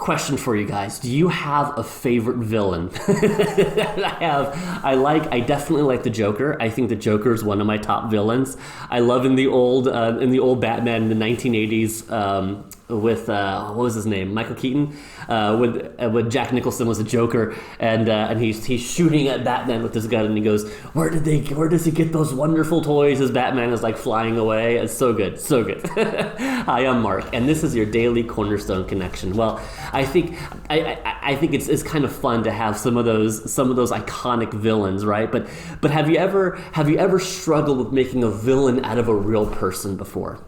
Question for you guys. Do you have a favorite villain? I definitely like the Joker. I think the Joker is one of my top villains. I love in the old Batman in the 1980s with what was his name? Michael Keaton, when Jack Nicholson was a Joker, and he's shooting at Batman with this gun, and he goes, where does he get those wonderful toys? As Batman is like flying away. It's so good. Hi, I'm Mark, and this is your daily Cornerstone connection. Well, I think it's kind of fun to have some of those iconic villains, right? But have you ever struggled with making a villain out of a real person before?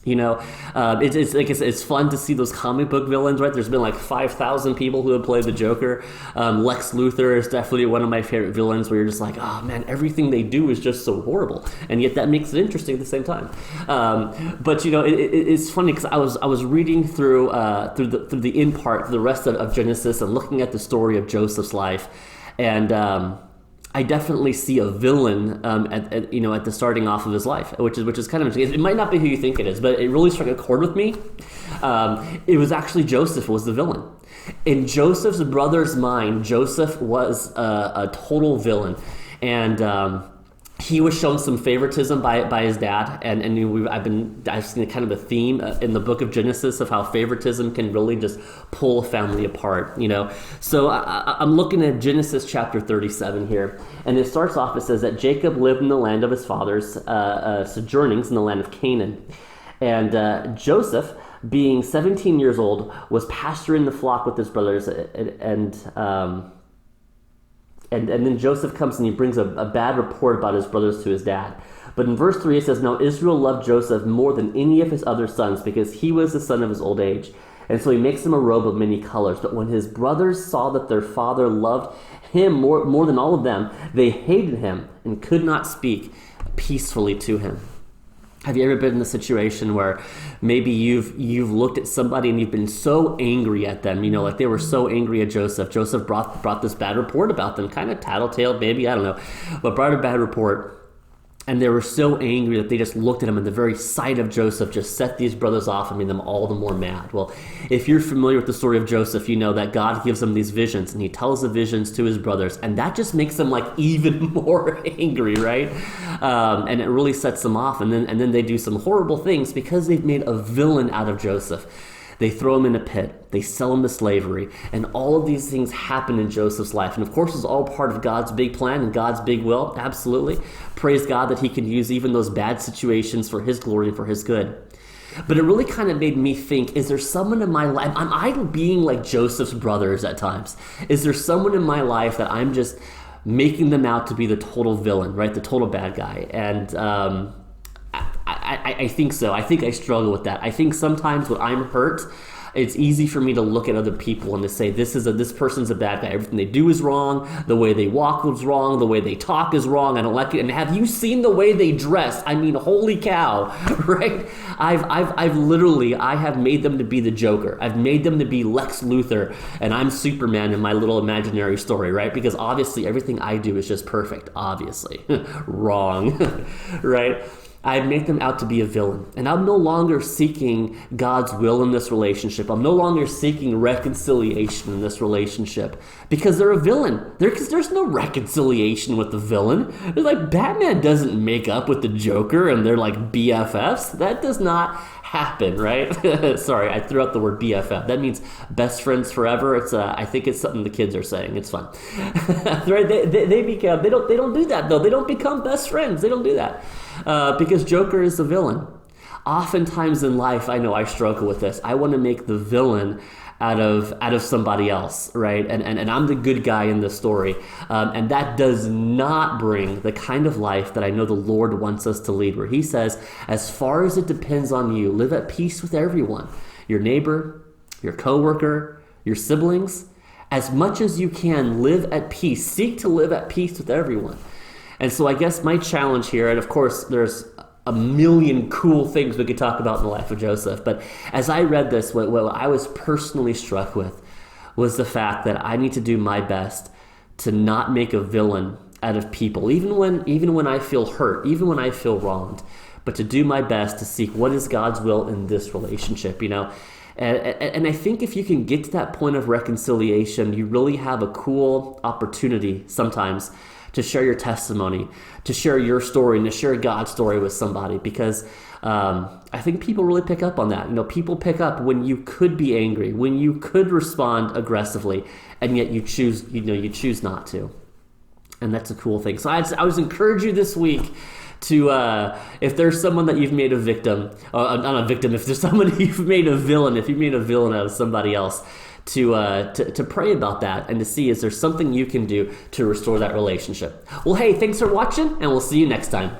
It's fun to see those comic book villains, right? There's been like 5,000 people who have played the Joker. Lex Luthor is definitely one of my favorite villains, where you're just like, oh man, everything they do is just so horrible, and yet that makes it interesting at the same time. But it's funny because I was reading through the in part, the rest of Genesis, and looking at the story of Joseph's life, and I definitely see a villain at the starting off of his life, which is kind of interesting. It might not be who you think it is, but it really struck a chord with me. It was actually Joseph was the villain. In Joseph's brother's mind, Joseph was a total villain, and he was shown some favoritism by his dad, and I've seen kind of a theme in the book of Genesis of how favoritism can really just pull a family apart, So I'm looking at Genesis chapter 37 here, and it starts off, it says that Jacob lived in the land of his fathers, sojournings in the land of Canaan, and Joseph, being 17 years old, was pasturing the flock with his brothers, and then Joseph comes and he brings a bad report about his brothers to his dad. But in verse 3 it says, now Israel loved Joseph more than any of his other sons, because he was the son of his old age. And so he makes him a robe of many colors. But when his brothers saw that their father loved him more than all of them, they hated him and could not speak peacefully to him. Have you ever been in a situation where maybe you've looked at somebody and you've been so angry at them, like they were so angry at Joseph. Joseph brought this bad report about them, kind of tattletale, maybe, I don't know, but brought a bad report. And they were so angry that they just looked at him, and the very sight of Joseph just set these brothers off and made them all the more mad. Well, if you're familiar with the story of Joseph, you know that God gives him these visions, and he tells the visions to his brothers, and that just makes them like even more angry, right? And it really sets them off, and then they do some horrible things because they've made a villain out of Joseph. They throw him in a pit. They sell him to slavery. And all of these things happen in Joseph's life. And of course, it's all part of God's big plan and God's big will. Absolutely. Praise God that he can use even those bad situations for his glory and for his good. But it really kind of made me think, is there someone in my life, am I being like Joseph's brothers at times? Is there someone in my life that I'm just making them out to be the total villain, right? The total bad guy? And I think so. I think I struggle with that. I think sometimes when I'm hurt, it's easy for me to look at other people and to say, this person's a bad guy. Everything they do is wrong. The way they walk is wrong. The way they talk is wrong. I don't like it. And have you seen the way they dress? I mean, holy cow, right? I have made them to be the Joker. I've made them to be Lex Luthor, and I'm Superman in my little imaginary story, right? Because obviously everything I do is just perfect. Obviously, wrong, right? I make them out to be a villain. And I'm no longer seeking God's will in this relationship. I'm no longer seeking reconciliation in this relationship because they're a villain. There's no reconciliation with the villain. It's like Batman doesn't make up with the Joker and they're like BFFs. That does not happen, right? Sorry, I threw out the word BFF. That means best friends forever. I think it's something the kids are saying. It's fun. Right? They don't do that though. They don't become best friends. They don't do that. Because Joker is the villain. Oftentimes in life, I know I struggle with this. I want to make the villain out of somebody else, right? And I'm the good guy in the story. And that does not bring the kind of life that I know the Lord wants us to lead, where he says, as far as it depends on you, live at peace with everyone. Your neighbor, your coworker, your siblings. As much as you can, live at peace. Seek to live at peace with everyone. And so I guess my challenge here, and of course there's a million cool things we could talk about in the life of Joseph, but as I read this, what I was personally struck with was the fact that I need to do my best to not make a villain out of people, even when I feel hurt, even when I feel wronged, but to do my best to seek what is God's will in this relationship, And I think if you can get to that point of reconciliation, you really have a cool opportunity sometimes to share your testimony, to share your story, and to share God's story with somebody, because I think people really pick up on that. People pick up when you could be angry, when you could respond aggressively, and yet you choose not to. And that's a cool thing. So I was encourage you this week to, if there's someone that you've made a victim, not a victim, if there's someone you've made a villain, if you made a villain out of somebody else, to pray about that and to see, is there something you can do to restore that relationship? Well, hey, thanks for watching, and we'll see you next time.